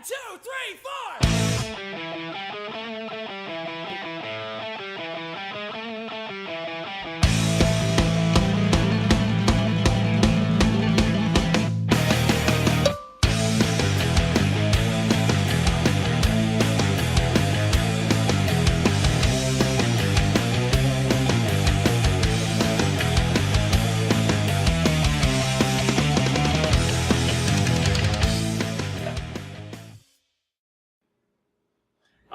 2, 3, 4!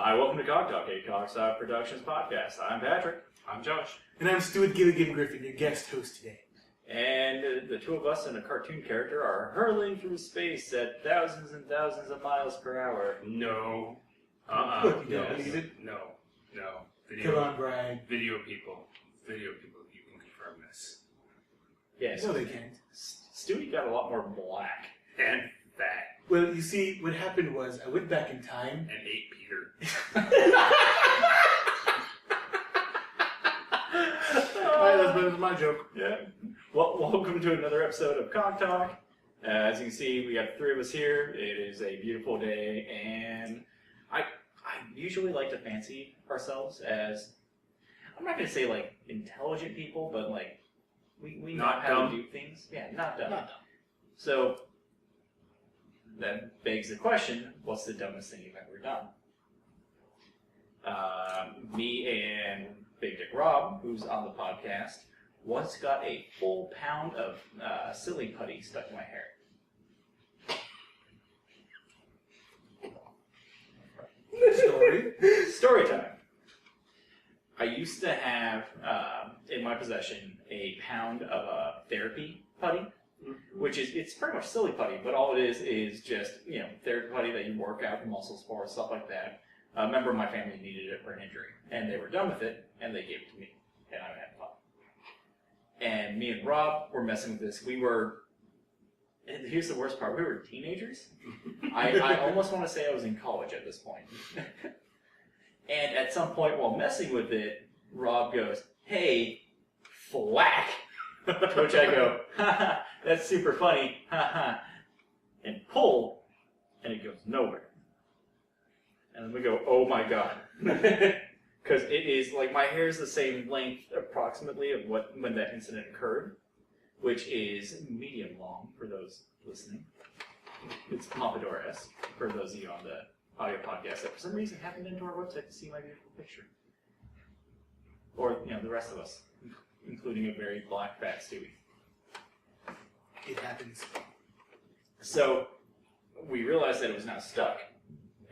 Hi, welcome to Cog Talk, a Cog Talk Productions podcast. I'm Patrick. I'm Josh. And I'm Stuart Gilligan Griffin, your guest host today. And the two of us and a cartoon character are hurling through space at thousands and thousands of miles per hour. No. Look, you don't believe it? No. Come on, Brian. Video people, you can confirm this. Yes. No, they can't. Stewie got a lot more black. And fat. Well, you see, what happened was I went back in time. And ate Peter. Alright, that's better than my joke. Yeah. Well, welcome to another episode of Cog Talk. As you can see, we got the three of us here. It is a beautiful day, and I usually like to fancy ourselves as, I'm not going to say like intelligent people, but like we know Not how dumb. to do things. Yeah, not dumb. Not dumb. So that begs the question: what's the dumbest thing you've ever done? Me and Big Dick Rob, who's on the podcast, once got a full pound of silly putty stuck in my hair. Story time. I used to have in my possession a pound of therapy putty, which is, it's pretty much silly putty, but all it is just, therapy putty that you work out muscles for, stuff like that. A member of my family needed it for an injury, and they were done with it, and they gave it to me, and I had fun. And me and Rob were messing with this. And here's the worst part, we were teenagers. I almost want to say I was in college at this point. And at some point while messing with it, Rob goes, "Hey, flack!" To which I go, "Ha, that's super funny, ha," and pull, and it goes nowhere. And then we go, "Oh my god." Because it is, like, my hair is the same length approximately of when that incident occurred, which is medium long for those listening. It's Pompadour-esque for those of you on the audio podcast that for some reason haven't been to our website to see my beautiful picture. Or, the rest of us, including a very black, fat Stewie. It happens. So, we realized that it was now stuck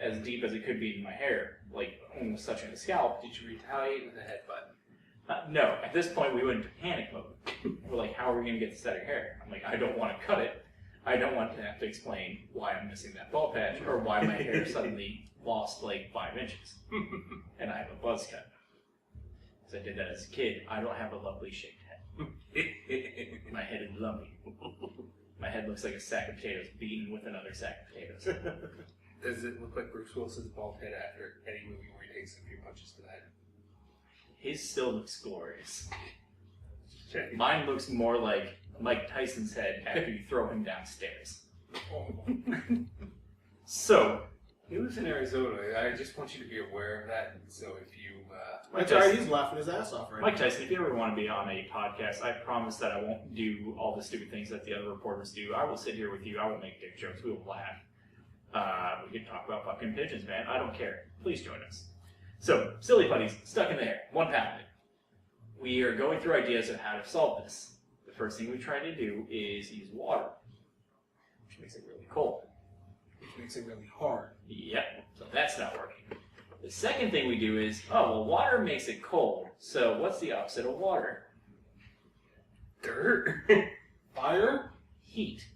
as deep as it could be in my hair, like almost touching the scalp. Did you retaliate with a headbutt? No, at this point we went into panic mode. We're like, how are we going to get this out of your hair? I'm like, I don't want to cut it. I don't want to have to explain why I'm missing that bald patch or why my hair suddenly lost like 5 inches. And I have a buzz cut. Because I did that as a kid. I don't have a lovely shaped head. My head is lumpy. My head looks like a sack of potatoes beaten with another sack of potatoes. Does it look like Bruce Willis's bald head after any movie where he takes a few punches to the head? His still looks glorious. Check. Mine looks more like Mike Tyson's head after you throw him downstairs. So, He lives in Arizona. I just want you to be aware of that. So if you... That's alright, he's laughing his ass off right Mike now. Tyson, if you ever want to be on a podcast, I promise that I won't do all the stupid things that the other reporters do. I will sit here with you. I will make dick jokes. We will laugh. We can talk about fucking pigeons, man. I don't care. Please join us. So, silly putties stuck in the hair. 1 pound. We are going through ideas of how to solve this. The first thing we try to do is use water, which makes it really cold. Which makes it really hard. Yep, so that's not working. The second thing we do is, water makes it cold, so what's the opposite of water? Dirt. Fire? Heat.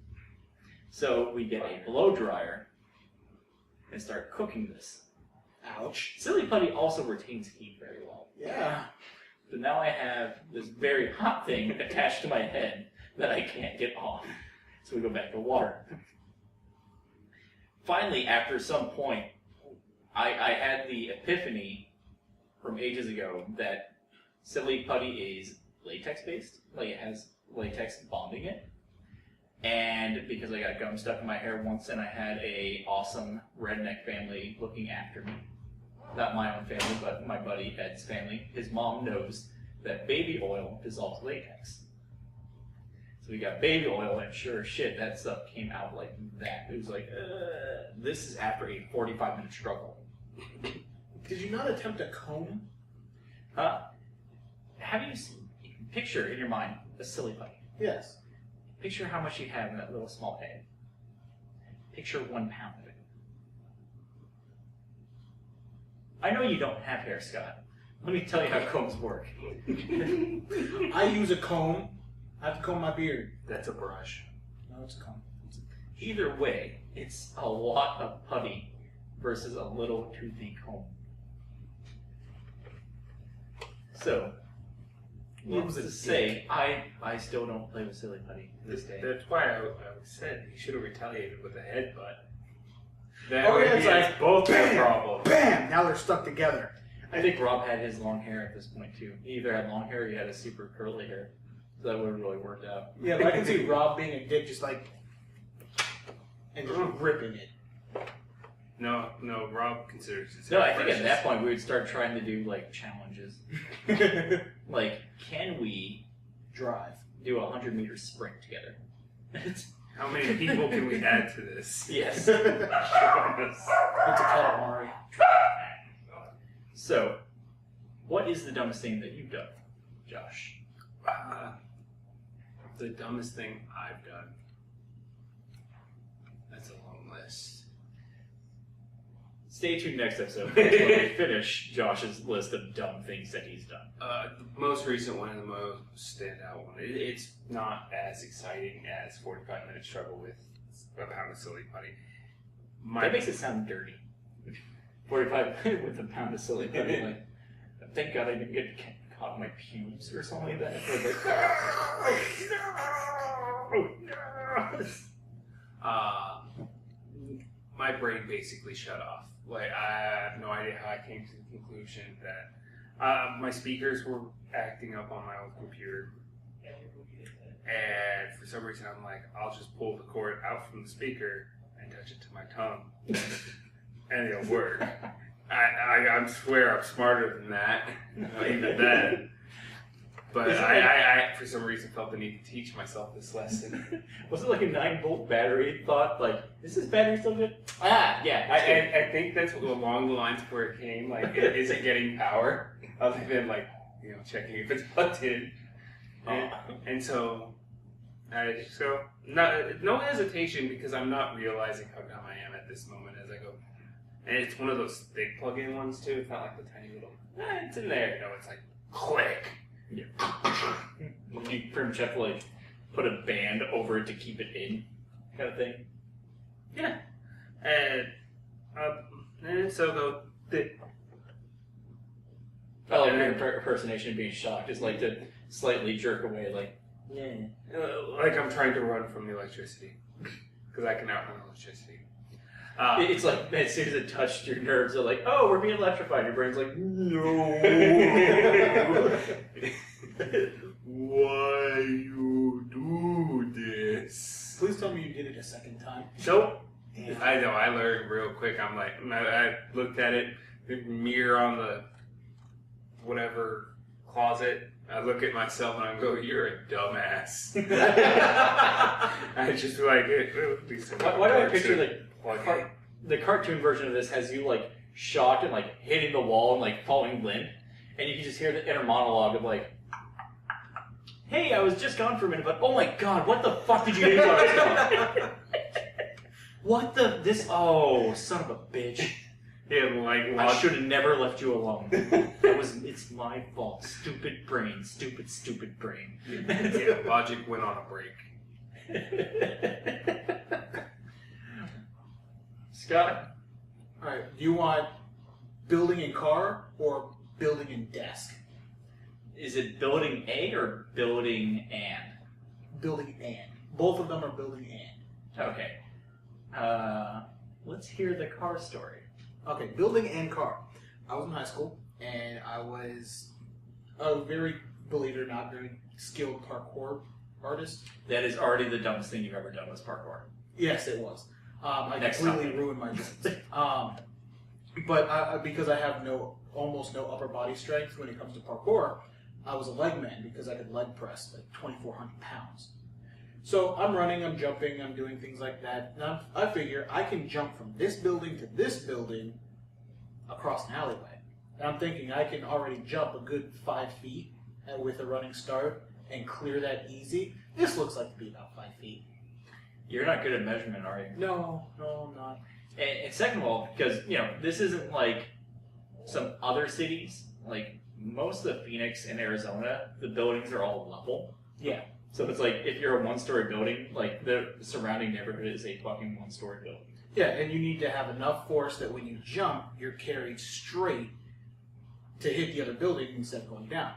So we get a blow dryer and start cooking this. Ouch. Silly putty also retains heat very well. Yeah. So now I have this very hot thing attached to my head that I can't get off. So we go back to water. Finally, after some point, I had the epiphany from ages ago that silly putty is latex based, like it has latex bonding it. And because I got gum stuck in my hair once, and I had a awesome redneck family looking after me. Not my own family, but my buddy Ed's family. His mom knows that baby oil dissolves latex. So we got baby oil, and sure as shit, that stuff came out like that. It was like, this is after a 45-minute struggle. Did you not attempt a comb? Have you picture in your mind a silly putty? Yes. Picture how much you have in that little small head. Picture 1 pound of it. I know you don't have hair, Scott. Let me tell you how combs work. I use a comb. I have to comb my beard. That's a brush. No, it's a comb. Either way, it's a lot of putty versus a little toothy comb. So, needless to say, I still don't play with silly putty to this day. That's why I said he should have retaliated with a headbutt. That Oh, way yeah, he it's has like, both their bam, problems. Bam! Now they're stuck together. I think Rob had his long hair at this point too. He either had long hair or he had a super curly hair. So that would have really worked out. Yeah, but I can see Rob being a dick, just like, and just ripping it. No, Rob considers his No, hair I think at precious. that point we would start trying to do like challenges. Like, can we Drive. do a 100-meter sprint together? How many people can we add to this? Yes. It's a calamari. So, what is the dumbest thing that you've done, Josh? The dumbest thing I've done. That's a long list. Stay tuned next episode when we finish Josh's list of dumb things that he's done. The most recent one and the most standout one. It's not as exciting as 45-minute struggle with a pound of silly putty. That makes it sound dirty. 45 with a pound of silly putty. Like, thank God I didn't get caught in my pubes or something like that. My brain basically shut off. Like, I have no idea how I came to the conclusion that my speakers were acting up on my old computer. And for some reason, I'm like, I'll just pull the cord out from the speaker and touch it to my tongue. And it'll work. I swear I'm smarter than that, even then. But I, for some reason, felt the need to teach myself this lesson. Was it like a 9-volt battery thought? Like, is this battery still good? Ah, yeah. I think that's along the lines of where it came. Like, is it getting power? Other than, like, checking if it's plugged in. And so, no hesitation because I'm not realizing how dumb I am at this moment as I go. And it's one of those thick plug-in ones too. It's not like the tiny little. It's in there. It's like click. Yeah. You pretty much have to like put a band over it to keep it in, kind of thing. Yeah. And so go. I like your impersonation of being shocked. Just like to slightly jerk away, like, yeah. Like I'm trying to run from the electricity because I can outrun electricity. It's like as soon as it touched your nerves, they're like, "Oh, we're being electrified." Your brain's like, "No." Why you do this? Please tell me you did it a second time. Nope. Damn. I know. I learned real quick. I'm like, I looked at it, the mirror on the whatever closet. I look at myself and I go, "You're a dumbass." I just feel like Why do I picture the cartoon version of this has you like shocked and like hitting the wall and like falling limp, and you can just hear the inner monologue of like, "Hey, I was just gone for a minute, but oh my god, what the fuck did you do?" What the this? Oh, son of a bitch! Yeah, like I should have never left you alone. It's my fault. Stupid brain. Stupid brain. Yeah, logic went on a break. Scott? Alright, do you want building in car or building in desk? Is it building A or building and? Building and. Both of them are building and. Okay. Let's hear the car story. Okay, building and car. I was in high school, and I was a very, believe it or not, very skilled parkour artist. That is already the dumbest thing you've ever done was parkour. Yes, it was. I Next completely topic. ruined my jumps. But because I have almost no upper body strength when it comes to parkour, I was a leg man because I could leg press like 2,400 pounds. So I'm running, I'm jumping, I'm doing things like that. And I figure I can jump from this building to this building across an alleyway. And I'm thinking I can already jump a good 5 feet with a running start and clear that easy. This looks like to be about 5 feet. You're not good at measurement, are you? No, I'm not. And second of all, because, this isn't like some other cities. Like, most of Phoenix and Arizona, the buildings are all level. Yeah. So it's like, if you're a one-story building, like, the surrounding neighborhood is a fucking one-story building. Yeah, and you need to have enough force that when you jump, you're carried straight to hit the other building instead of going down.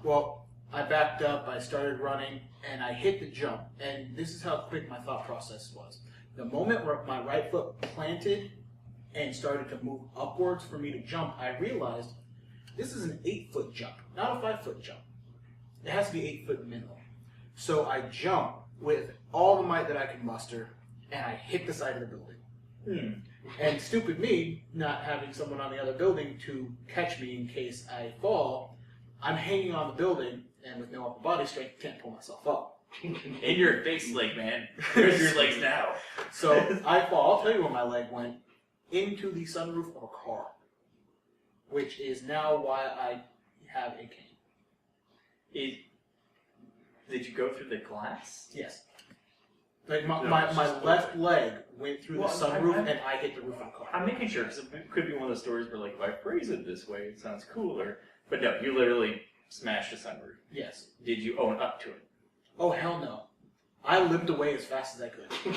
Well, I backed up, I started running, and I hit the jump. And this is how quick my thought process was. The moment where my right foot planted and started to move upwards for me to jump, I realized this is an 8-foot jump, not a 5-foot jump. It has to be 8 foot minimum. So I jump with all the might that I can muster, and I hit the side of the building. And stupid me, not having someone on the other building to catch me in case I fall, I'm hanging on the building, and with no upper body strength, can't pull myself up. In your face, leg man. Where's your legs now? So I fall. I'll tell you where my leg went. Into the sunroof of a car. Which is now why I have a cane. Did you go through the glass? Yes. Like No, my it's just left leg went through Well, the sunroof I'm- and I hit the roof of the car. I'm making sure, because it could be one of those stories where, like, if I phrase it this way, it sounds cooler. But no, you literally smashed the sunroof. Yes. Did you own up to it? Oh, hell no. I limped away as fast as I could.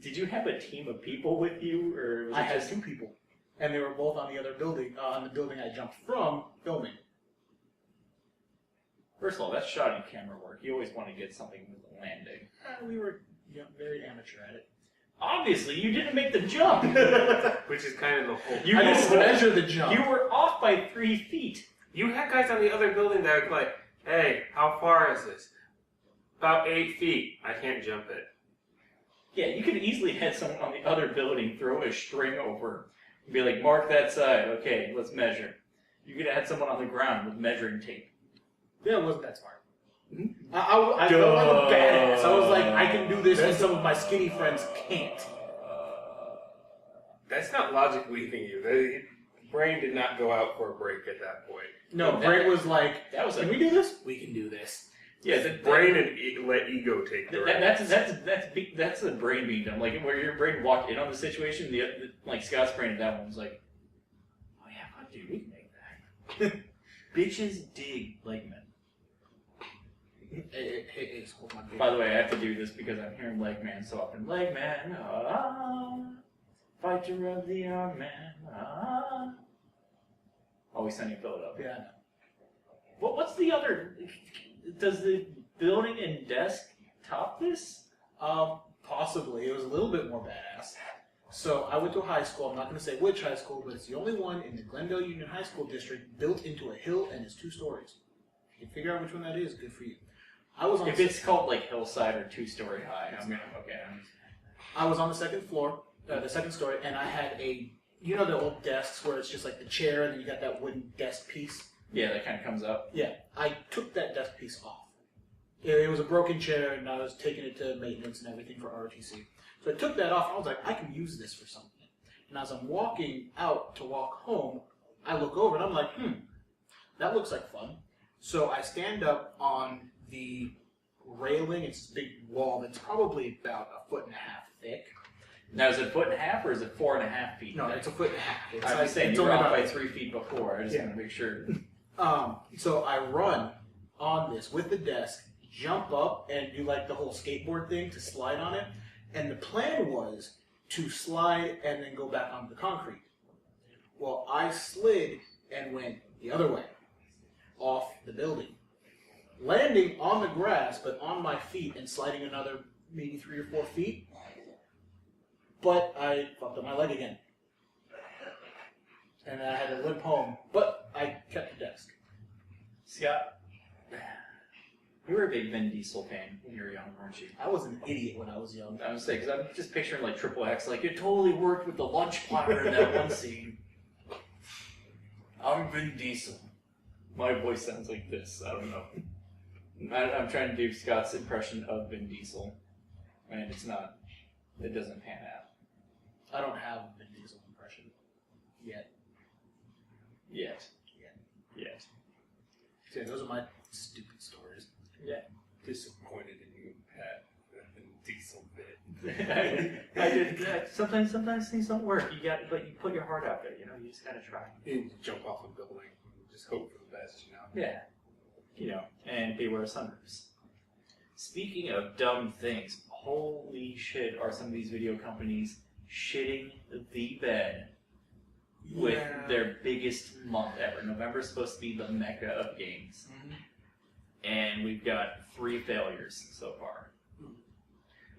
Did you have a team of people with you, or was I it had just 2 people. And they were both on the other building, on the building I jumped from, filming. First of all, that's shoddy camera work. You always want to get something with the landing. We were very amateur at it. Obviously, you didn't make the jump. Which is kind of the whole. You I just didn't measure the jump. You were off by 3 feet. You had guys on the other building that were like, "Hey, how far is this?" About 8 feet. I can't jump it. Yeah, you could easily have someone on the other building throw a string over and be like, mark that side. Okay, let's measure. You could have had someone on the ground with measuring tape. Yeah, it wasn't that smart. I felt like a badass. I was like, I can do this, and some of my skinny friends can't. That's not logic leaving you. The brain did not go out for a break at that point. No, Brain was like, That was can we do this? We can do this. Yeah, Brain and let ego take the reins. that's the brain being done. Like where your brain walked in on the situation, like Scott's brain at that one was like, oh yeah, fuck, dude, we can make that. Bitches dig leg men. Hey, hold my beer. By the way, I have to do this because I'm hearing leg man so often. Leg man, fighter of the arm man, Always Sunny in Philadelphia. Yeah, I know. What's the other? Does the building and desk top this? Possibly. It was a little bit more badass. So I went to a high school. I'm not going to say which high school, but it's the only one in the Glendale Union High School district built into a hill and is 2 stories. If you can figure out which one that is, good for you. I was on. If it's called like hillside or 2-story high, I'm gonna I was on the second floor, the second story, and I had the old desks where it's just like the chair and then you got that wooden desk piece. Yeah, that kind of comes up. Yeah, I took that desk piece off. It was a broken chair, and I was taking it to maintenance and everything for ROTC. So I took that off, and I was like, I can use this for something. And as I'm walking out to walk home, I look over, and I'm like, that looks like fun. So I stand up on the railing. It's a big wall that's probably about 1.5 feet thick. Now, is it 1.5 feet or is it 4.5 feet? No, it's 1.5 feet. It's I was saying it's you were only off about by 3 feet before. I just want to make sure. So I run on this with the desk, jump up, and do like the whole skateboard thing to slide on it. And the plan was to slide and then go back onto the concrete. Well, I slid and went the other way, off the building. Landing on the grass, but on my feet and sliding another maybe 3 or 4 feet. But I fucked up my leg again. And I had to limp home. But I kept the desk. Scott, You were a big Vin Diesel fan when you were young, weren't you? I was an idiot when I was young. I was saying, because I'm just picturing like Triple X, like it totally worked with the lunch platter in that one scene. I'm Vin Diesel. My voice sounds like this. I don't know. I'm trying to do Scott's impression of Vin Diesel, and it's not. It doesn't pan out. I don't have a Vin Diesel impression yet. Yet. Yeah, those are my stupid stories. Yeah. Disappointed in you, Pat. The Diesel bit. I did that. Sometimes things don't work. But you put your heart out there. You know, you just gotta try. You jump off a building. Just hope for the best, you know. Yeah. You know, and beware sunroofs. Speaking of dumb things, holy shit, are some of these video companies shitting the bed with their biggest month ever. November's supposed to be the mecca of games. Mm-hmm. And we've got 3 failures so far.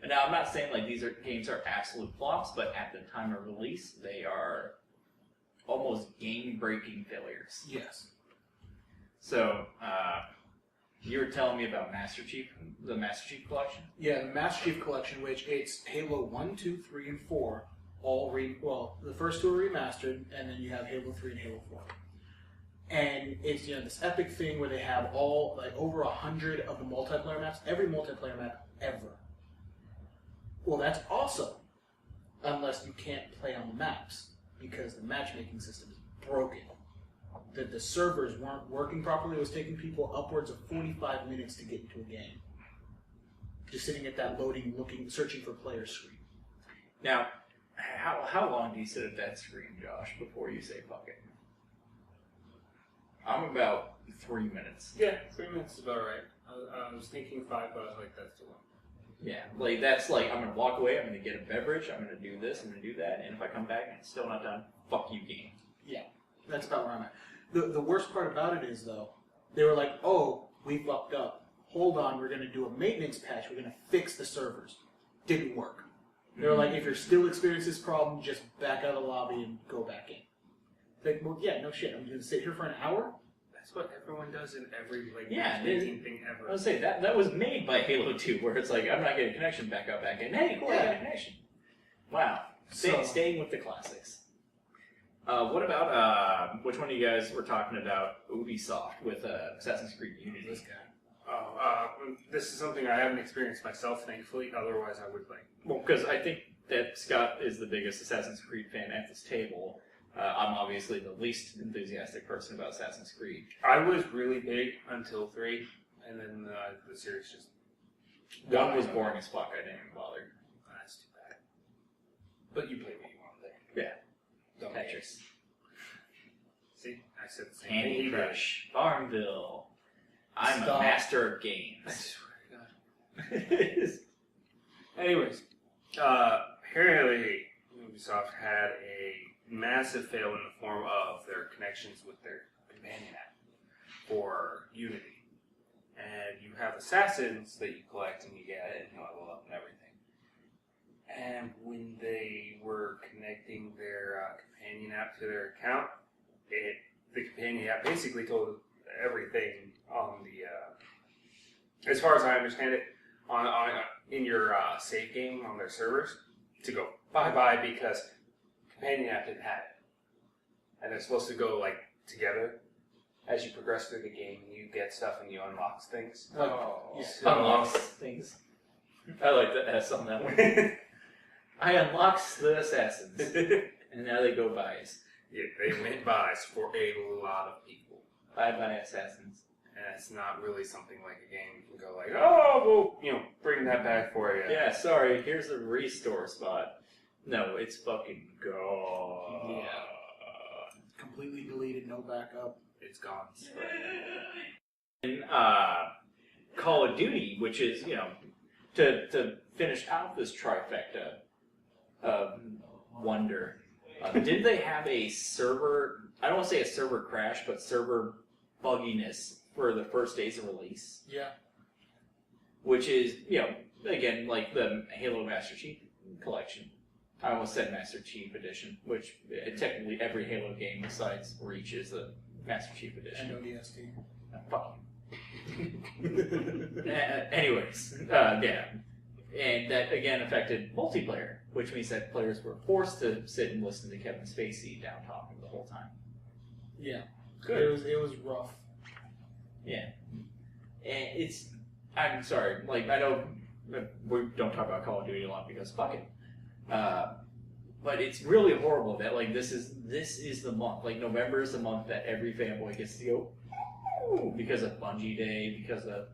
And now I'm not saying like these games are absolute flops, but at the time of release, they are almost game-breaking failures. Yes. So, you were telling me about Master Chief, the Master Chief Collection? Yeah, the Master Chief Collection, which it's Halo 1, 2, 3, and 4, the first 2 are remastered, and then you have Halo 3 and Halo 4. And it's, this epic thing where they have over 100 of the multiplayer maps, every multiplayer map ever. Well, that's awesome, unless you can't play on the maps, because the matchmaking system is broken. The servers weren't working properly. It was taking people upwards of 45 minutes to get into a game. Just sitting at that loading, searching for players screen. Now, how long do you sit at that screen, Josh, before you say fuck it? I'm about 3 minutes. Yeah, 3 minutes is about right. I was thinking 5, but I was like, that's too long. Yeah, like that's like, I'm going to walk away, I'm going to get a beverage, I'm going to do this, I'm going to do that, and if I come back and it's still not done, fuck you, game. Yeah, that's about where I'm at. The worst part about it is, though, they were like, oh, we fucked up. Hold on, we're going to do a maintenance patch. We're going to fix the servers. Didn't work. They were like, if you're still experiencing this problem, just back out of the lobby and go back in. Like, well, yeah, no shit. I'm going to sit here for an hour? That's what everyone does in every Yeah, matchmaking thing ever. I would say that was made by Halo 2, where it's like, I'm not getting a connection, back out, back in. Hey, cool, I got a connection. Wow. Staying with the classics. What about, which one of you guys were talking about Ubisoft with Assassin's Creed Unity? This guy. This is something I haven't experienced myself, thankfully. Otherwise, I would like. Well, because I think that Scott is the biggest Assassin's Creed fan at this table. I'm obviously the least enthusiastic person about Assassin's Creed. I was really big until 3, and then the series just... 1 was boring as fuck. I didn't even bother. That's too bad. But you played what you wanted there. Yeah. Don't Tetris. See? I said the same Candy thing. Crush. Farmville. I'm Stop. a master of I games. swear to God. Anyways, apparently Ubisoft had a massive fail in the form of their connections with their companion app for Unity. And you have assassins that you collect and you get and you level up and everything. And when they were connecting their companion app to their account, the companion app basically told everything on the, as far as I understand it, in your save game on their servers to go bye-bye because companion app didn't have it. And they're supposed to go like together as you progress through the game and you get stuff and you unlock things. Oh, Yeah. unlocks things. I like the S on that one. I unlocks the assassins, and now they go buys. Yeah, they went buys for a lot of people. Bye assassins. And it's not really something like a game you can go like, oh, we'll, bring that back for you. Yeah, sorry, here's a restore spot. No, it's fucking gone. Yeah. Completely deleted, no backup. It's gone. And Call of Duty, which is, to finish out this trifecta of wonder, did they have a server, I don't want to say a server crash, but server bugginess for the first days of release? Yeah. Which is, again, like the Halo Master Chief Collection. I almost said Master Chief Edition, which technically every Halo game besides Reach is the Master Chief Edition. And ODST. Fuck you. Anyways, yeah. And that, again, affected multiplayer, which means that players were forced to sit and listen to Kevin Spacey down talking the whole time. Yeah. Good. It was rough. Yeah. And I'm sorry, like, I know we don't talk about Call of Duty a lot because fuck it. But it's really horrible that, like, this is the month. Like, November is the month that every fanboy gets to go, ooh, because of Bungie Day, because of,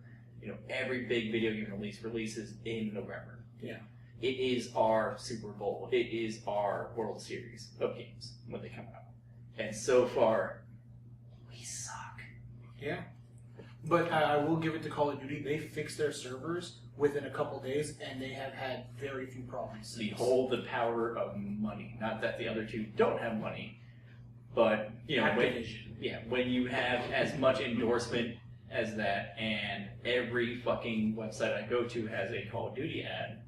every big video game releases in November. Yeah. It is our Super Bowl. It is our World Series of games when they come out. And so far, we suck. Yeah. But I will give it to Call of Duty. They fixed their servers within a couple days, and they have had very few problems since. Behold the power of money. Not that the other two don't have money, but, when you have as much endorsement as that, and every fucking website I go to has a Call of Duty ad,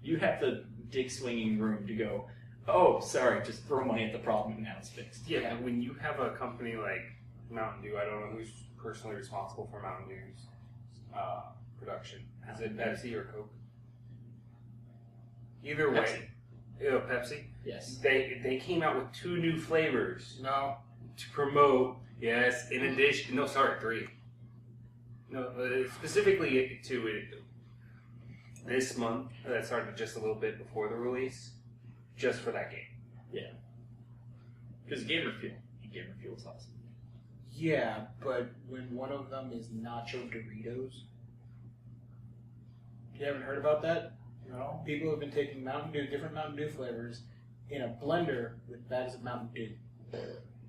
you have the dick-swinging room to go, oh, sorry, just throw money at the problem and now it's fixed. Yeah, but when you have a company like Mountain Dew, I don't know who's personally responsible for Mountain Dew's production. Is it Pepsi or Coke? Either way. Pepsi? Yes. They came out with 2 new flavors. No. To promote, yes, in addition, 3. No, specifically to it this month, that started just a little bit before the release, just for that game. Yeah. Because Gamer Fuel is awesome. Yeah, but when one of them is Nacho Doritos. You haven't heard about that? No. People have been taking different Mountain Dew flavors, in a blender with bags of Mountain Dew.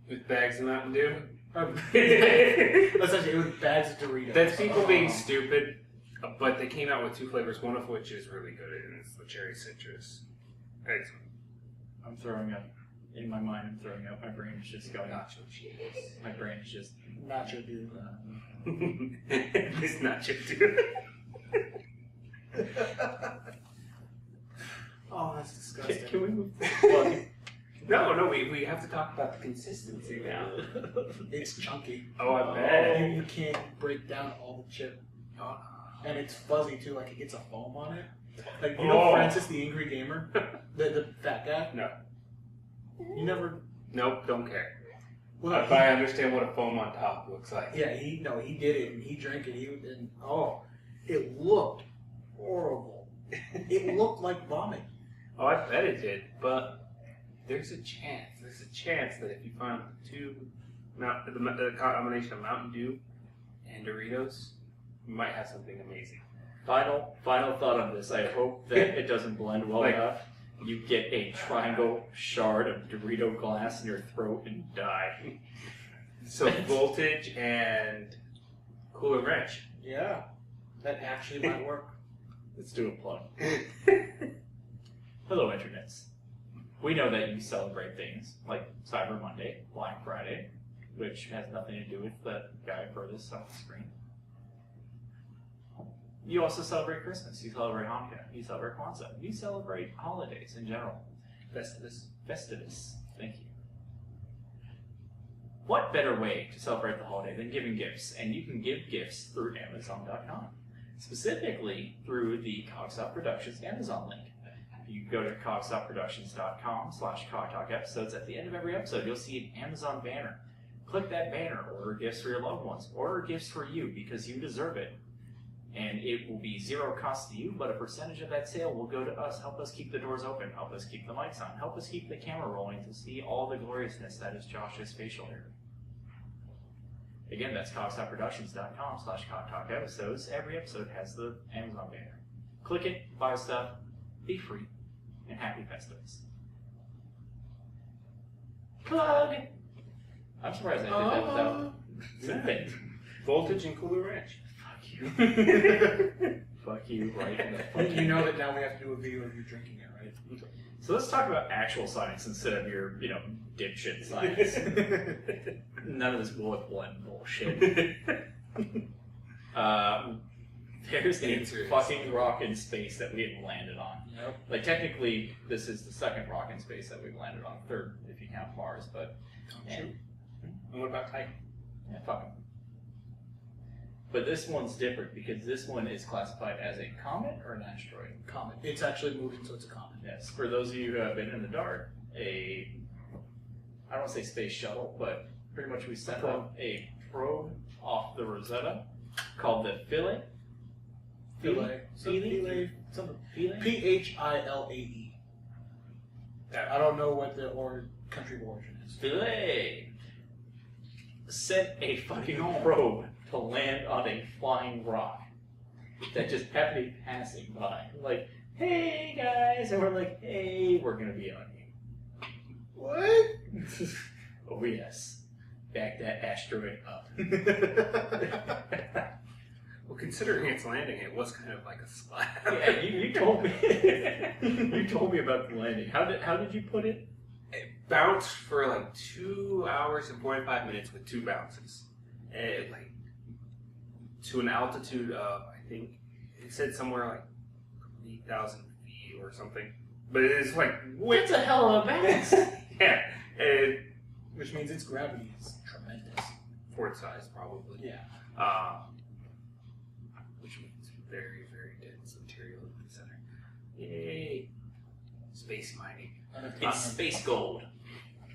With bags of Mountain Dew? Essentially, it was bags of Doritos. That's people being stupid, but they came out with 2 flavors, one of which is really good, and it's the cherry citrus. Excellent. I'm throwing up. In my mind, I'm throwing up. My brain is just going, Nacho cheese. my brain is just... Nacho Dew. This Nacho Dew. Oh, that's disgusting. Can we move on? No, we have to talk about the consistency now. It's chunky. Oh, I bet. You can't break down all the chip. And it's fuzzy too, like it gets a foam on it. Like, you know Francis the Angry Gamer? the fat guy? No. You never... Nope, don't care. Well, But I understand what a foam on top looks like. Yeah, he did it, and he drank it, it looked horrible. It looked like vomit. Oh, I bet it did, but there's a chance that if you find the combination of Mountain Dew and Doritos, you might have something amazing. Final thought on this. I hope that it doesn't blend well enough. You get a triangle shard of Dorito glass in your throat and die. So Voltage and Cooler Wrench. Yeah, that actually might work. Let's do a plug. Hello, internets. We know that you celebrate things like Cyber Monday, Black Friday, which has nothing to do with the guy furthest on the screen. You also celebrate Christmas. You celebrate Hanukkah. You celebrate Kwanzaa. You celebrate holidays in general. Festivus. Thank you. What better way to celebrate the holiday than giving gifts? And you can give gifts through Amazon.com. Specifically through the Cog Talk Productions Amazon link. You go to cogtalkproductions.com/Cog Talk episodes. At the end of every episode, you'll see an Amazon banner. Click that banner. Order gifts for your loved ones. Order gifts for you because you deserve it. And it will be zero cost to you, but a percentage of that sale will go to us. Help us keep the doors open. Help us keep the mics on. Help us keep the camera rolling to see all the gloriousness that is Josh's facial hair. Again, that's cogtalkproductions.com/Cog Talk episodes. Every episode has the Amazon banner. Click it, buy stuff, be free, and happy Festivus. Plug! I'm surprised I did that without zipping. Voltage and Cooler Wrench. Fuck you right in the fucking... You know that now we have to do a video of you drinking it, right? So let's talk about actual science instead of your, dipshit science. None of this bullet blend bullshit. There's a fucking rock in space that we have landed on. Yep. Like, technically, this is the second rock in space that we've landed on. Third, if you count Mars, but... And what about Titan? Yeah, fuck 'em. But this one's different because this one is classified as a comet or an asteroid. Comet. It's actually moving, so it's a comet. Yes. For those of you who have been in the dark, I don't want to say space shuttle, but pretty much we sent up a probe off the Rosetta called the Philae. Philae. Philae. Philae. I don't know what the country of origin is. Philae sent a fucking probe to land on a flying rock that just happened to be passing by. Like, hey guys, and we're like, hey, we're gonna be on you. What? Oh yes, back that asteroid up. Well, considering its landing, it was kind of like a slap. Yeah, you told me. You told me about the landing. How did you put it? It bounced for like 2 hours and 45 minutes with 2 bounces. And like to an altitude of, I think it said somewhere like 3,000 feet or something. But it is like That's a hell of a bounce. yeah, Which means its gravity is tremendous. for its size probably. Yeah. Which means very, very dense material in the center. Yay! Space mining. It's space gold.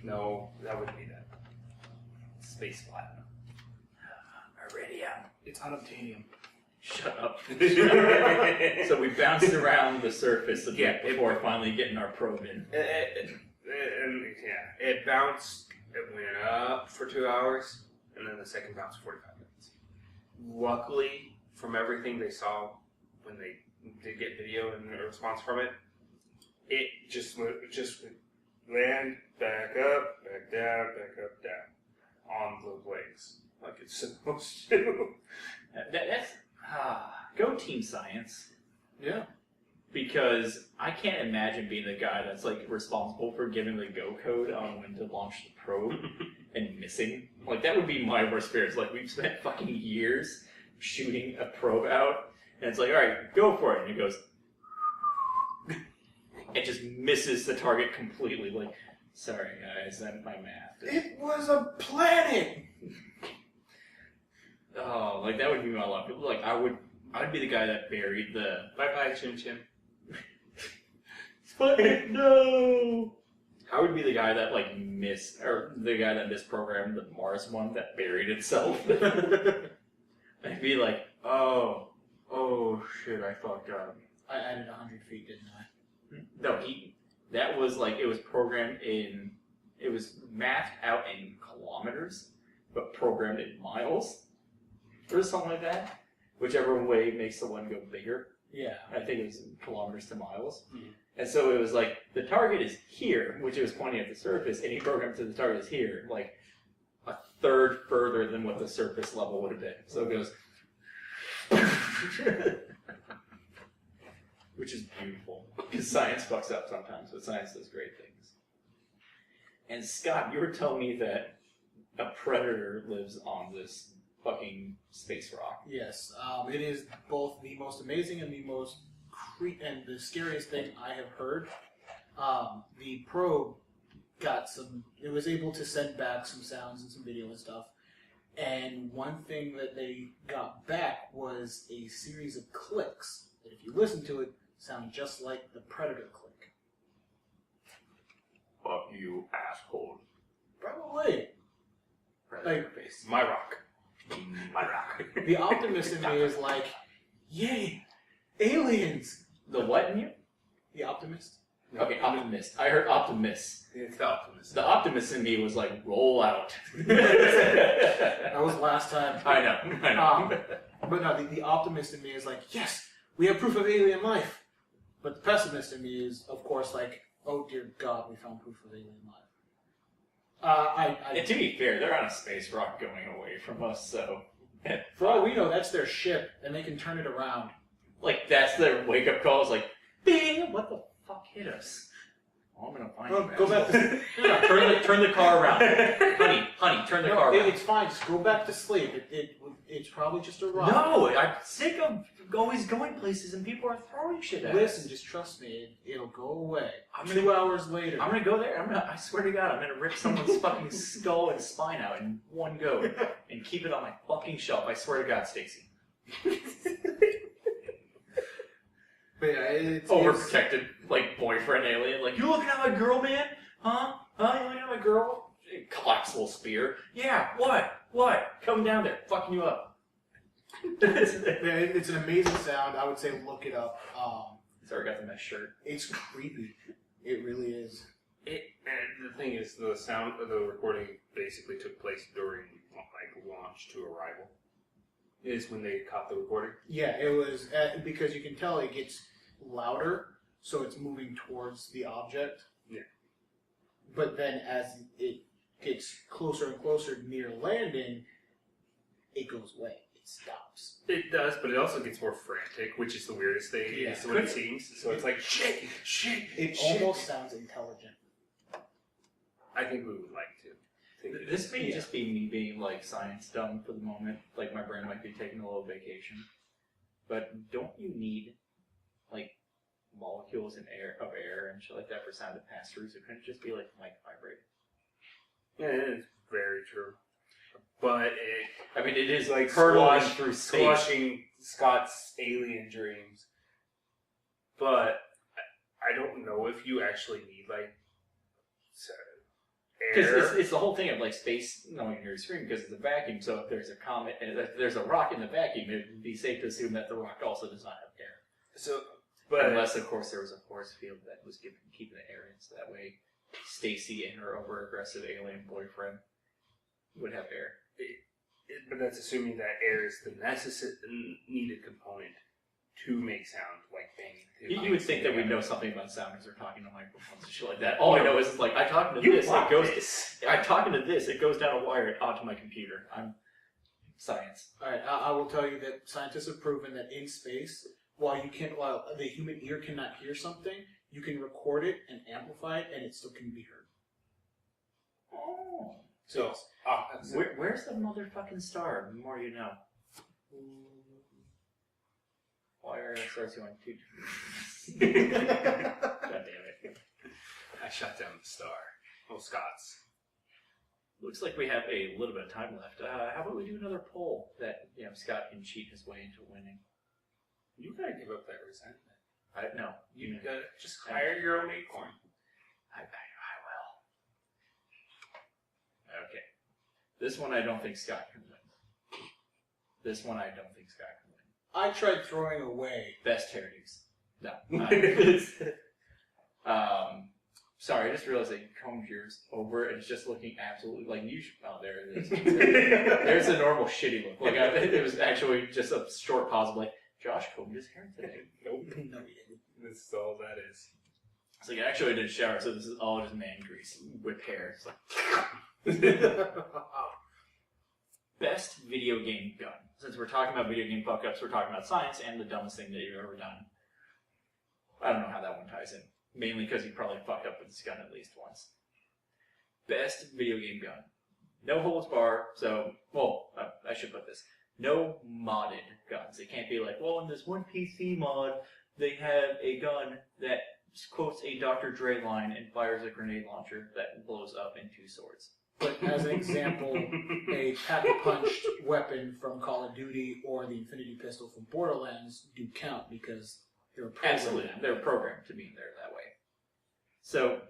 No, that wouldn't be that. Space platinum. Iridium. It's unobtainium. Shut up. So we bounced around the surface of it before finally getting our probe in. It bounced. It went up for 2 hours, and then the second bounce 45 minutes. Luckily, from everything they saw when they did get video and a response from it, it just would land back up, back down, back up, down on the legs like it's supposed to. That's go team science. Yeah. Because I can't imagine being the guy that's like responsible for giving the go code on when to launch the probe and missing. Like that would be my worst fear. It's like we've spent fucking years shooting a probe out, and it's like, all right, go for it, and it goes. It just misses the target completely. Like, sorry guys, that's my math. It was a planet! Oh, like that would be my luck. Like I'd be the guy that buried the. Bye, Chim Chim. No. I would be the guy that the guy that misprogrammed the Mars one that buried itself. I'd be like, oh shit, I fucked up. I added 100 feet, didn't I? No, that was like, it was programmed it was mathed out in kilometers, but programmed in miles, or something like that. Whichever way makes the one go bigger. Yeah. I think it was kilometers to miles. Mm-hmm. And so it was like, the target is here, which it was pointing at the surface, and he programmed to the target is here, like a third further than what the surface level would have been. So it goes, which is beautiful, because science fucks up sometimes, but science does great things. And Scott, you were telling me that a predator lives on this fucking space rock. Yes. It is both the most amazing and the most and the scariest thing I have heard. The probe it was able to send back some sounds and some video and stuff. And one thing that they got back was a series of clicks that, if you listen to it, sound just like the Predator click. Fuck you, asshole. Probably. Predator face. My rock. My rock. The optimist in me is like, yay, aliens! The what in you? The optimist? Okay, optimist. I heard optimist. It's the optimist. The optimist in me was like, roll out. That was last time. I know. But no, the optimist in me is like, yes, we have proof of alien life. But the pessimist in me is, of course, like, oh dear God, we found proof of alien life. And to be fair, they're on a space rock going away from us, so. For all we know, that's their ship, and they can turn it around. Like, that's their wake up call. It's like, bing! What the fuck hit us? Oh, I'm gonna find you. Go back to turn the car around. honey, turn the car around. It's fine. Just go back to sleep. It's probably just a rock. No, I'm sick of always going places and people are throwing shit at Listen, us. just trust me. It'll go away. I'm 2 hours later. I'm gonna go there. I swear to God, I'm gonna rip someone's fucking skull and spine out in one go and keep it on my fucking shelf. I swear to God, Stacy. But yeah, it's Overprotected, like, boyfriend alien. Like, you looking at my girl, man? Huh? You looking at my girl? Collapsible spear. Yeah, what? Come down there. Fucking you up. It's an amazing sound. I would say look it up. Sorry, I got the mesh shirt. It's creepy. It really is. And the thing is, the sound of the recording basically took place during like launch to arrival. Is when they caught the recording. Yeah, it was because you can tell it gets louder, so it's moving towards the object. Yeah. But then as it gets closer and closer near landing, it goes away. It stops. It does, but it also gets more frantic, which is the weirdest thing. Yeah. It's what it seems. So it's like shit. It shit. almost sounds intelligent. I think we would like to. This may just be me being, like, science dumb for the moment. Like, my brain might be taking a little vacation. But don't you need, like, molecules in air and shit like that for sound to pass through? So couldn't it just be, like, mic vibrating? Yeah, it is very true. But it is like hurtling through space. squashing Scott's alien dreams. But I don't know if you actually need, like, air. Because it's the whole thing of, like, space knowing your screen, because it's a vacuum. So if there's a comet and if there's a rock in the vacuum, it would be safe to assume that the rock also does not have air. But unless, of course, there was a force field that was keeping the air in, so that way Stacy and her over-aggressive alien boyfriend would have air. But that's assuming that air is the needed component to make sound, like banging. You would think that we'd know something about sound because we're talking to microphones and shit like that. All I know is, like, I'm talking to this, it goes down a wire onto my computer. I'm science. Alright, I will tell you that scientists have proven that in space, while the human ear cannot hear something, you can record it and amplify it, and it still can be heard. Oh. So, where's the motherfucking star? The more you know. Why are stars going too? God damn it! I shot down the star. Oh, Scott's. Looks like we have a little bit of time left. How about we do another poll that Scott can cheat his way into winning? You gotta give up that resentment. No. You gotta just hire your own acorn. I will. Okay. This one I don't think Scott can win. This one I don't think Scott can win. I tried throwing away. Best hairdos. No. Sorry, I just realized that you combed yours over and it's just looking absolutely like you should. Oh, there it is. There's a normal shitty look. Like it was actually just a short pause of like, Josh combed his hair today. Nope. No, you didn't. This is all that is. It's like, actually I did a shower, so this is all just man grease with hair. It's like... Best video game gun. Since we're talking about video game fuck-ups, we're talking about science and the dumbest thing that you've ever done. I don't know how that one ties in. Mainly because you probably fucked up with this gun at least once. Best video game gun. No holds bar, so... Well, I should put this. No modded guns. It can't be like, well, in this one PC mod, they have a gun that quotes a Dr. Dre line and fires a grenade launcher that blows up in 2 swords. But as an example, a pack-a-punch weapon from Call of Duty or the Infinity Pistol from Borderlands do count because they're programmed. Absolutely. They're programmed to be there that way. So,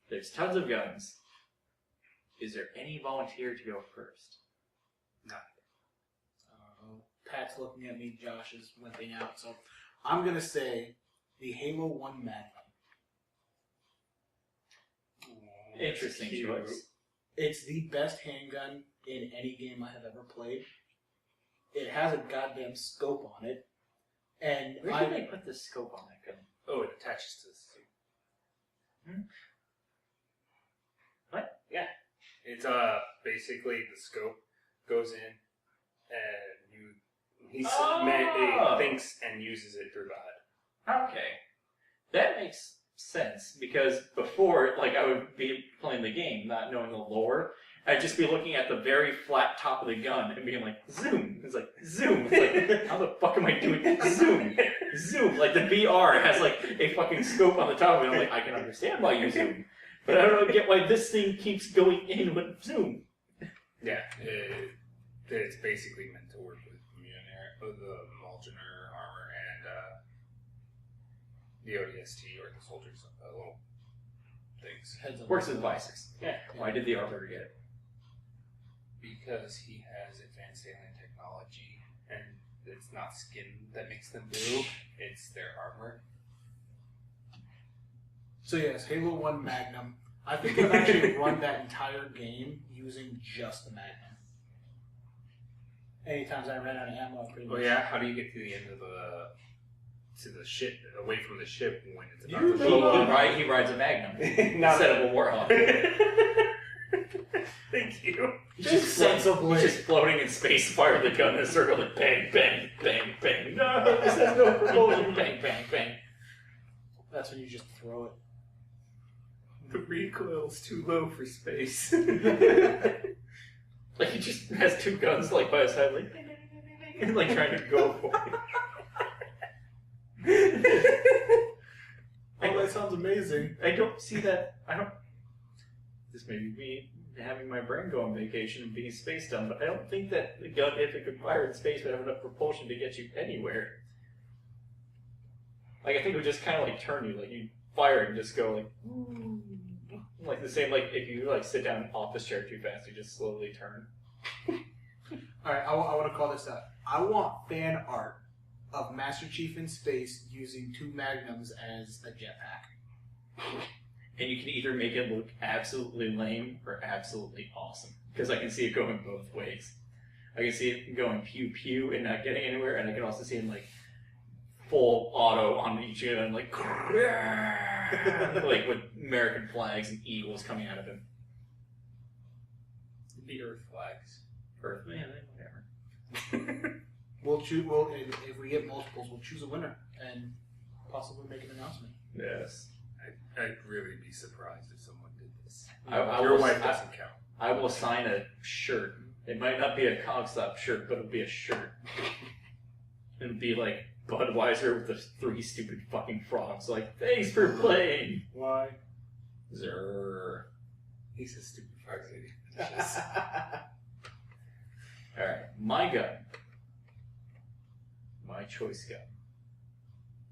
there's tons of guns. Is there any volunteer to go first? No. Pat's looking at me, Josh is wimping out, so I'm going to say the Halo 1 Magnum. Interesting choice. It's the best handgun in any game I have ever played. It has a goddamn scope on it. And Where did they put the scope on that gun? Oh, it attaches to the suit. What? Yeah. It's basically the scope goes in and he thinks and uses it through the HUD. Okay. That makes sense, because before, like, I would be playing the game, not knowing the lore, I'd just be looking at the very flat top of the gun and being like, zoom. It's like, zoom. It's like, how the fuck am I doing zoom? Zoom. Like, the VR has, like, a fucking scope on the top of it. I'm like, I can understand why you zoom. But I don't get why this thing keeps going in with zoom. Yeah, it's basically meant to work with the Mulgener armor and the ODST or the soldiers, little things. Works with visors. Yeah. Why did the armor get it? Because he has advanced alien technology, and it's not skin that makes them blue, it's their armor. So yes, Halo 1 Magnum. I think I've actually run that entire game using just the Magnum. Anytime I ran out of ammo, I pretty much... Oh yeah? How do you get to the end of the ship, away from the ship when it's about You to blow up? he rides a Magnum instead of a Warhawk. Thank you. He's just floating in space, firing the gun in a circle, like bang, bang, bang, bang. No, this has no propulsion. Bang, bang, bang. That's when you just throw it. The recoil's too low for space. Like he just has two guns like by his head, like and like trying to go for it. Oh, that sounds amazing. I don't see that. This may be me having my brain go on vacation and being space dumb, but I don't think that the gun, if it could fire in space, would have enough propulsion to get you anywhere. Like I think it would just kind of like turn you, like you fire and just go like the same, like if you like sit down off this chair too fast, you just slowly turn. Alright, I want to call this out. I want fan art of Master Chief in space using two Magnums as a jetpack. And you can either make it look absolutely lame or absolutely awesome. Because I can see it going both ways. I can see it going pew pew and not getting anywhere, and I can also see him like full auto on each gun, like like with American flags and eagles coming out of him. The Earth flags. Earth, man, whatever. If we get multiples, we'll choose a winner and possibly make an announcement. Yes. I'd really be surprised if someone did this. Your wife doesn't count. I will sign a shirt. It might not be a Cog Talk shirt, but it'll be a shirt. It'll be like Budweiser with the three stupid fucking frogs. Like, thanks for playing. Why? Zerr. He's a stupid frog lady. Alright, my gun. My choice gun.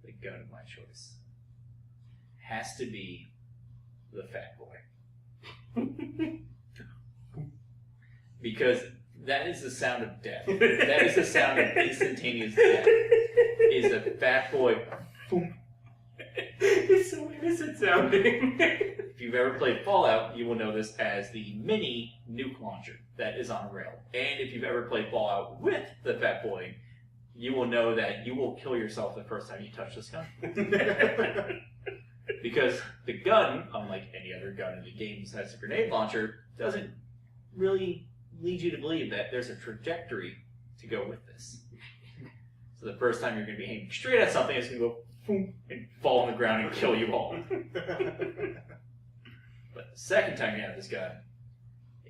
The gun of my choice. Has to be the Fat Boy. Because that is the sound of death. That is the sound of instantaneous death. Is a Fat Boy. Boom. It's so innocent sounding. If you've ever played Fallout, you will know this as the mini nuke launcher that is on a rail. And if you've ever played Fallout with the Fat Boy, you will know that you will kill yourself the first time you touch this gun. Because the gun, unlike any other gun in the game besides a grenade launcher, doesn't really lead you to believe that there's a trajectory to go with this. So the first time you're going to be aiming straight at something, it's going to go boom and fall on the ground and kill you all. But the second time you have this gun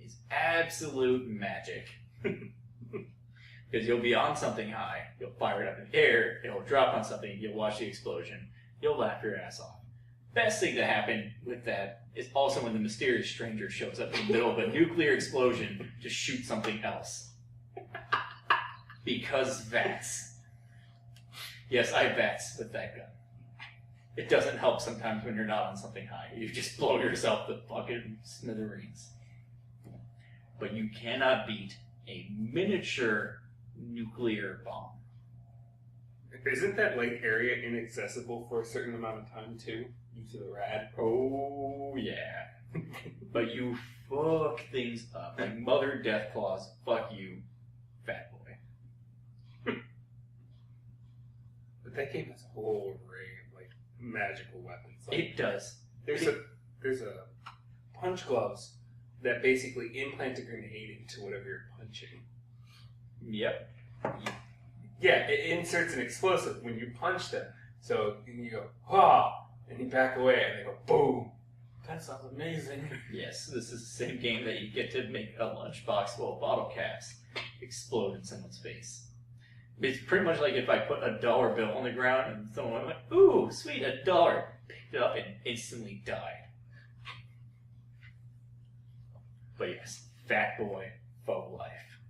is absolute magic. Because you'll be on something high, you'll fire it up in the air, it'll drop on something, you'll watch the explosion, you'll laugh your ass off. Best thing to happen with that is also when the mysterious stranger shows up in the middle of a nuclear explosion to shoot something else. Because VATS. Yes, I VATS with that gun. It doesn't help sometimes when you're not on something high. You just blow yourself to fucking smithereens. But you cannot beat a miniature nuclear bomb. Isn't that lake area inaccessible for a certain amount of time too? Due to the rad. Oh yeah. But you fuck things up. Like Mother Deathclaws, fuck you, Fat Boy. But that game has a whole array of like magical weapons. Like, It does. there's a punch gloves that basically implant a grenade into whatever you're punching. Yep. Yeah, it inserts an explosive when you punch them. So you go, ha! And you back away, and they go, boom! That sounds amazing. Yes, this is the same game that you get to make a lunchbox full of bottle caps explode in someone's face. It's pretty much like if I put $1 bill on the ground and someone went, "Ooh, sweet, $1." Picked it up and instantly died. But yes, Fat Boy Faux Life.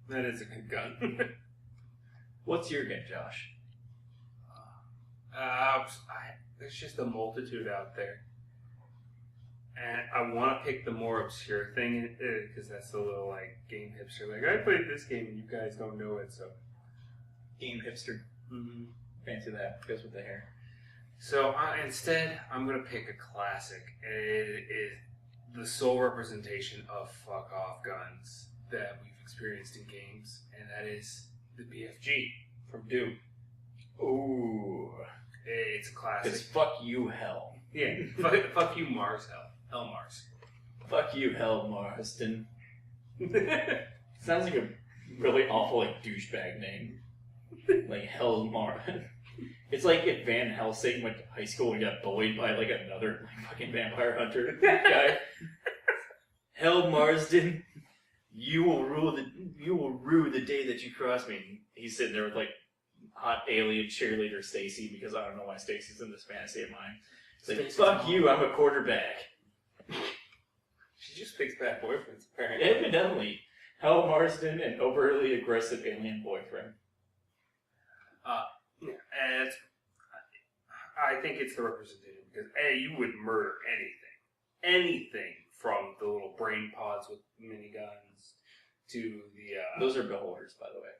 That is a good gun. What's your gun, Josh? There's just a multitude out there. And I want to pick the more obscure thing, because that's a little, like, game hipster. Like, I played this game and you guys don't know it, so... Game hipster. Mm-hmm. Fancy that. Goes with the hair. So, instead, I'm going to pick a classic. It is the sole representation of fuck-off guns that we've experienced in games, and that is the BFG from Doom. Ooh. It's a classic. Because fuck you, hell. Yeah, fuck you, Mars, hell. Hell, Mars. Fuck you, hell, Marston. Sounds like a really awful, like, douchebag name. Like, Hell Mars. It's like if Van Helsing went to high school and got bullied by, like, another like, fucking vampire hunter guy. Hell, Marsden, you will rue the day that you cross me. He's sitting there with, like, hot alien cheerleader Stacy, because I don't know why Stacy's in this fantasy of mine. It's like, fuck you, I'm a quarterback. She just picks bad boyfriends, apparently. Evidently. Hal Marsden, an overly aggressive alien boyfriend. And I think it's the representation, because A, you would murder anything from the little brain pods with miniguns to the... Those are beholders, by the way.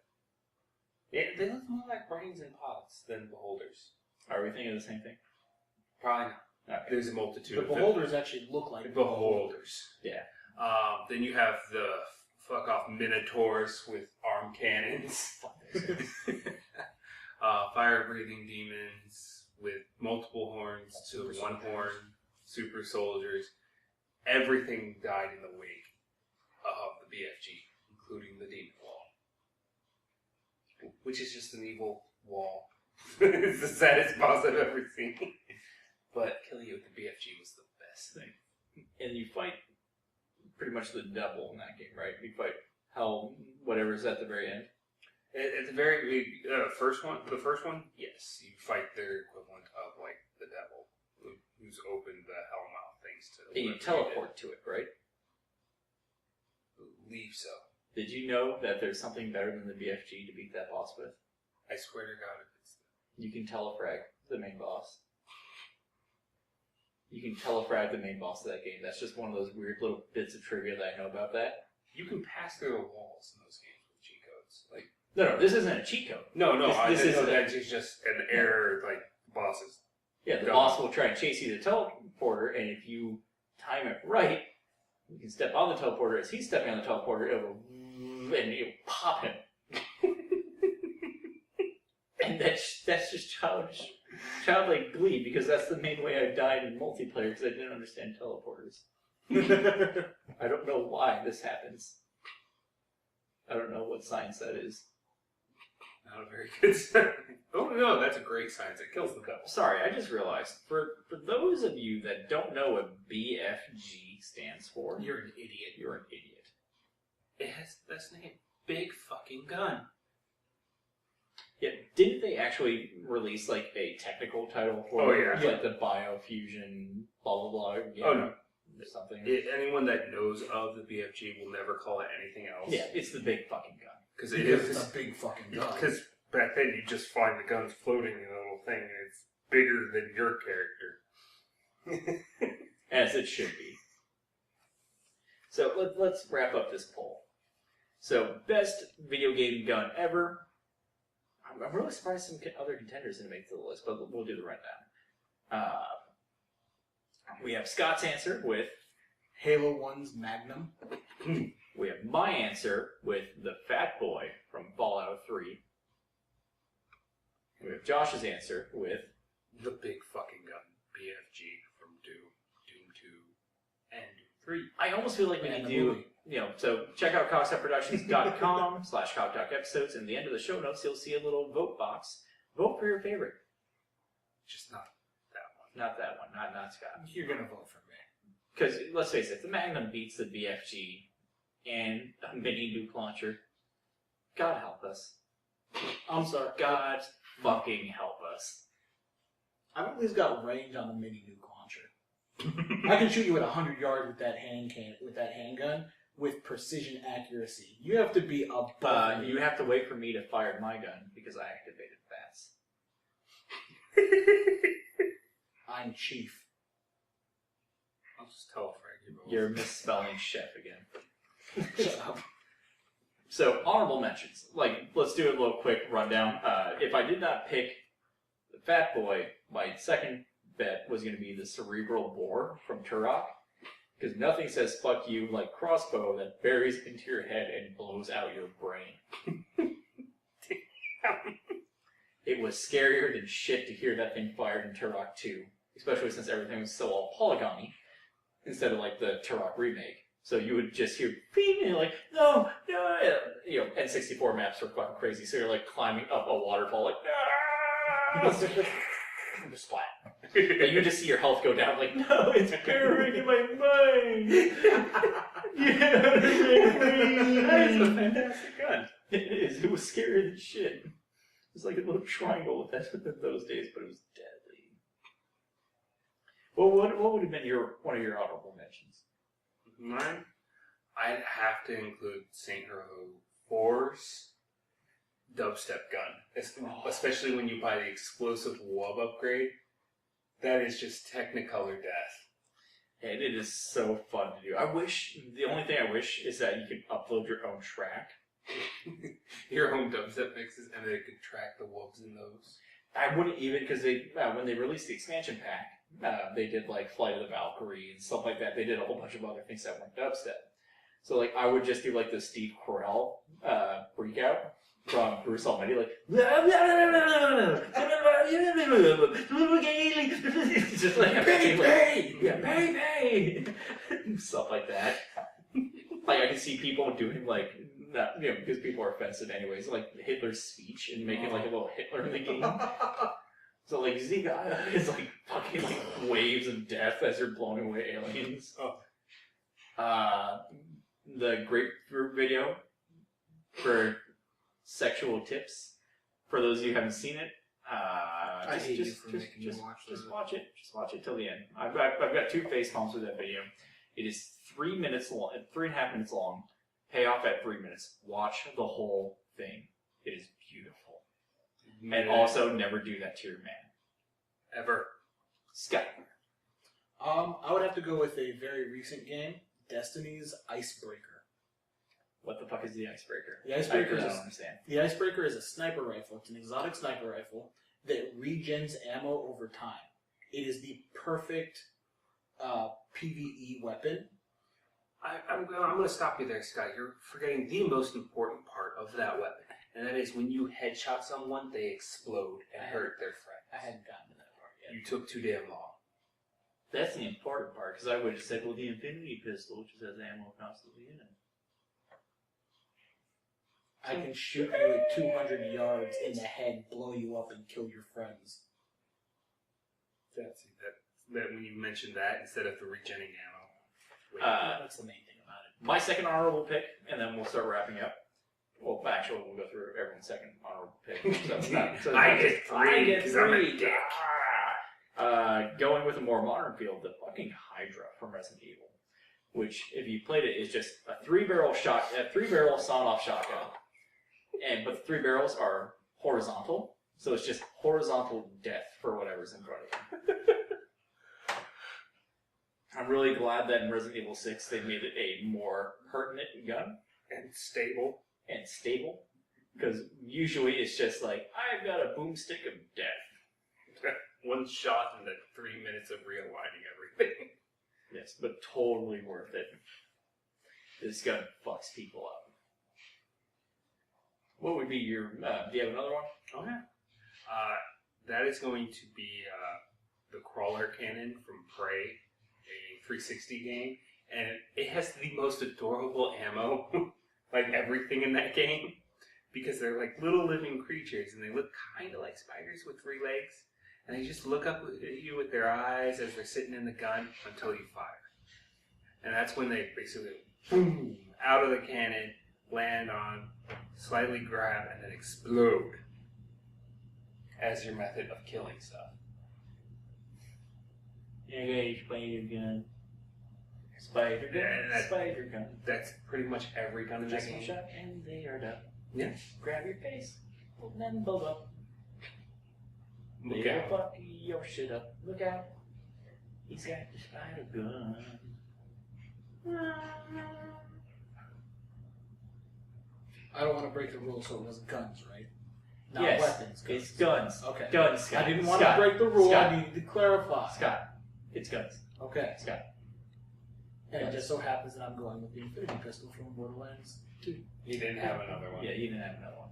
Yeah, they look more like brains and pods than beholders. Are we thinking of the same thing? Probably not. Okay. There's a multitude The beholders actually look like beholders. Yeah. Then you have the fuck-off minotaurs with arm cannons. Fire-breathing demons with multiple horns to one horn. Super soldiers. Everything died in the wake of the BFG, including the demon wall. Which is just an evil wall. It's the saddest boss I've ever seen. But killing you with the BFG was the best thing. And you fight pretty much the devil in that game, right? You fight hell, whatever's at the very end. At the very the first one, yes, you fight their equivalent of like the devil, who's opened the hellmouth things to. And you teleport to it, right? Believe so. Did you know that there's something better than the BFG to beat that boss with? I swear to God, if it's. You can telefrag the main boss. You can telefrag the main boss of that game. That's just one of those weird little bits of trivia that I know about that. You can pass through the walls in those games with cheat codes. Like No, this isn't a cheat code. no, This is that's just an error. Like bosses. Yeah, the boss will try and chase you to the teleporter, and if you time it right, you can step on the teleporter. As he's stepping on the teleporter, it will and you'll pop him. And that's just childlike glee, because that's the main way I died in multiplayer, because I didn't understand teleporters. I don't know why this happens. I don't know what science that is. Not a very good sign. Oh no, that's a great science. It kills the devil. Sorry, I just realized. For those of you that don't know what BFG stands for, You're an idiot. You're an idiot. It has that's name. Big fucking gun. Yeah, didn't they actually release like a technical title for it? Yeah. Like the biofusion blah blah blah. Yeah, Oh no. or something. Anyone that knows of the BFG will never call it anything else. Yeah, it's the big fucking gun. Because It's a big fucking gun. Because back then you just find the guns floating in a little thing, and it's bigger than your character. As it should be. So let's wrap up this poll. So, best video game gun ever. I'm really surprised some other contenders didn't make the list, but we'll do the rundown. We have Scott's answer with Halo 1's Magnum. We have my answer with the Fat Boy from Fallout 3. We have Josh's answer with The big fucking gun. BFG from Doom 2, and Doom 3. I almost feel like we And need the to movie. so check out cogsupproductions.com/Cog Talk episodes, and at the end of the show notes, you'll see a little vote box. Vote for your favorite. Just not that one. Not that one. Not Scott. You're gonna vote for me. Because, let's face it, the Magnum beats the BFG and a mini nuke launcher. God help us. I'm sorry. God fucking help us. I've at least got range on the mini nuke launcher. I can shoot you at 100 yards with that handgun with precision accuracy. You have to be above me. You have to wait for me to fire my gun because I activated fast. I'm chief. I'll just tell Frank. You're misspelling chef again. Shut up. So, honorable mentions. Let's do a little quick rundown. If I did not pick the Fat Boy, my second bet was going to be the Cerebral Bore from Turok. Because nothing says fuck you like crossbow that buries into your head and blows out your brain. It was scarier than shit to hear that thing fired in Turok 2. Especially since everything was so all polygony. Instead of the Turok remake. So you would just hear beep and you're like, no. N64 maps were fucking crazy. So you're climbing up a waterfall no! Splat. And you just see your health go down no, it's burying in my mind. That's a fantastic gun. It is. It was scarier than shit. It was like a little triangle with those days, but it was deadly. Well, what would have been one of your honorable mentions? Mine, I'd have to include Saint Row 4's dubstep gun, especially when you buy the explosive wub upgrade. That is just Technicolor death. And it is so fun to do. The only thing I wish is that you could upload your own track. Your own dubstep mixes, and they could track the wubs in those. I wouldn't even, because when they released the expansion pack, they did Flight of the Valkyrie and stuff like that. They did a whole bunch of other things that weren't dubstep. So I would just do the Steve Carell freakout from Bruce Almighty, just baby, stuff like that. I can see people doing because people are offensive anyways, Hitler's speech and making a little Hitler in the game. So Zika is fucking waves of death as you're blowing away aliens. The grapefruit video for sexual tips. For those of you who haven't seen it, just watch it. Just watch it till the end. I've got 2 face palms with that video. It is 3 minutes long, 3.5 minutes long. Pay off at 3 minutes. Watch the whole thing. It is beautiful. And also, never do that to your man. Ever. Scott. I would have to go with a very recent game, Destiny's Icebreaker. What the fuck is the Icebreaker? The Icebreaker I don't understand. The Icebreaker is a sniper rifle. It's an exotic sniper rifle that regens ammo over time. It is the perfect PvE weapon. I'm going to stop you there, Scott. You're forgetting the most important part of that weapon, and that is when you headshot someone, they explode and hurt their friends. I hadn't gotten to that part yet. You took too damn long. That's the important part, because I would have said, well, the Infinity Pistol just has ammo constantly in it. I can shoot you at 200 yards in the head, blow you up, and kill your friends. That's that when you mentioned that instead of the regenning ammo. That's the main thing about it. My second honorable pick, and then we'll start wrapping up. Well, actually, we'll go through everyone's second honorable pick. I get 3 because I'm a dick. Going with a more modern field, the fucking Hydra from Resident Evil, which, if you played it, is just a 3-barrel sawn-off shotgun. But the 3 barrels are horizontal, so it's just horizontal death for whatever's in front of you. I'm really glad that in Resident Evil 6 they made it a more pertinent gun. And stable. Because usually it's just I've got a boomstick of death. One shot and then 3 minutes of realigning everything. Yes, but totally worth it. This gun fucks people up. What would be your... do you have another one? Okay. That is going to be the crawler cannon from Prey, a 360 game. And it has the most adorable ammo, everything in that game. Because they're little living creatures, and they look kind of like spiders with 3 legs. and they just look up at you with their eyes as they're sitting in the gun until you fire. And that's when they basically, boom, out of the cannon, land on, slightly grab, and then explode as your method of killing stuff. Okay, spider gun. Spider gun. Yeah, Spider gun. That's pretty much every gun in that Just one game. shot and they are done. Yeah. Grab your face. And then blow up. Look They'll out. fuck your shit up. Look out. He's got the spider gun. I don't want to break the rules, so it was guns, right? Not Yes, weapons. Guns. it's guns. Okay. Guns, Scott. I didn't want to Scott. break the rule. Scott. I needed to clarify. Scott. It's guns. Okay. Scott. And Guns. it just so happens that I'm going with the Infinity Pistol from Borderlands 2. You didn't have another one. Yeah, you didn't have another one.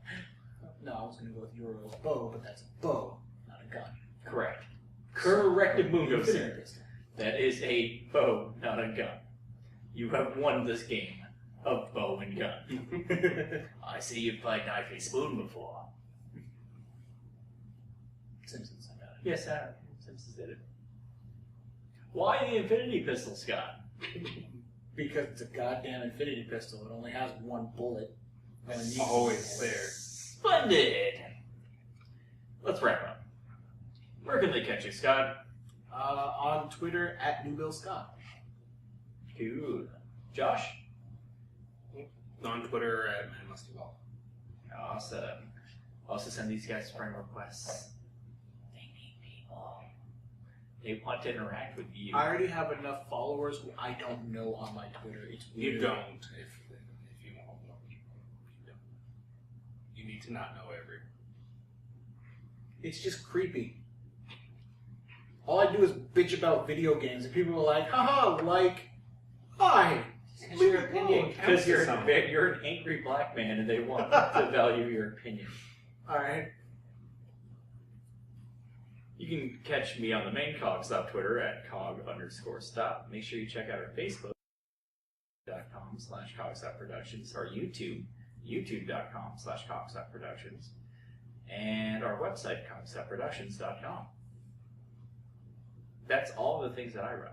No, I was going to go with Euro's bow, but that's a bow, not a gun. Correct. Corrected mundo, Infinity sir. Pistol. That is a bow, not a gun. You have won this game of bow and gun. I see you've played Knife and Spoon before. Simpsons, I got it. Yes, I have. Simpsons did it. Why the Infinity Pistol, Scott? Because it's a goddamn Infinity Pistol. It only has one bullet. And it needs Always there. Splendid! Let's wrap up. Where can they catch you, Scott? On Twitter, at NewBillScott. Cool. Josh? On Twitter at ManMustyBall. Awesome. Also send these guys friend requests. They need people. They want to interact with you. I already have enough followers who I don't know on my Twitter. It's weird. You don't, if you won't know. You don't. You need to not know everyone. It's just creepy. All I do is bitch about video games, and people are like, haha, like, hi. Because your opinion Because counts you're, to something. you're an angry black man and they want to value your opinion. Alright. You can catch me on the main Cog Stop Twitter at cog_stop. Make sure you check out our Facebook, facebook.com/cogstopproductions, our YouTube, youtube.com/cogstopproductions, and our website, cogstopproductions.com. That's all the things that I run.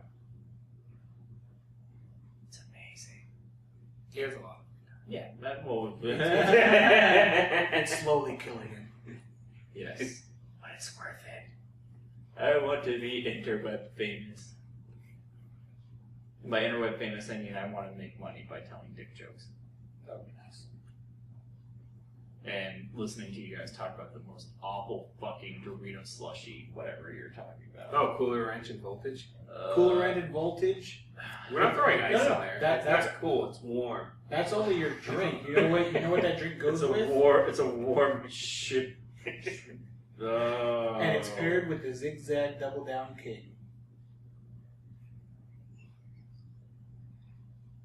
It's amazing. Here's a lot. Yeah, that will. It's slowly killing him. Yes, but it's worth it. I want to be interweb famous. By interweb famous, I mean I want to make money by telling dick jokes. That would be nice. And listening to you guys talk about the most awful fucking Dorito slushy, whatever you're talking about. Oh, Cooler Ranch and Voltage? Cooler rated voltage. We're not throwing ice No, no, on there. that's- That's cool. It's warm. That's only your drink. You know what that drink goes It's a with? It's a warm shit. Oh. And it's paired with the Zigzag Double Down King.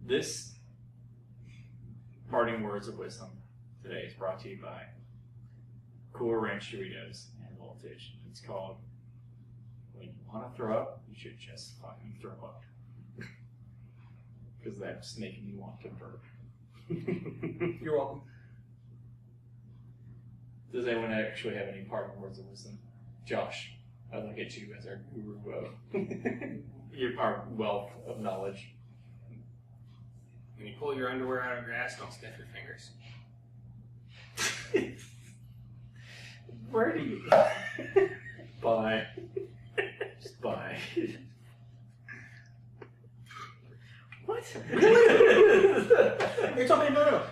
This parting words of wisdom today is brought to you by Cooler Ranch Doritos and Voltage. It's called When You Want to Throw Up, You Should Just Fucking Throw Up. Because that's making me want to burp. You're welcome. Does anyone actually have any parting words of wisdom? Josh, I look at you as our guru of our wealth of knowledge. When you pull your underwear out of your ass, don't sniff your fingers. Where do you... Bye. Just bye. What? It's okay, no.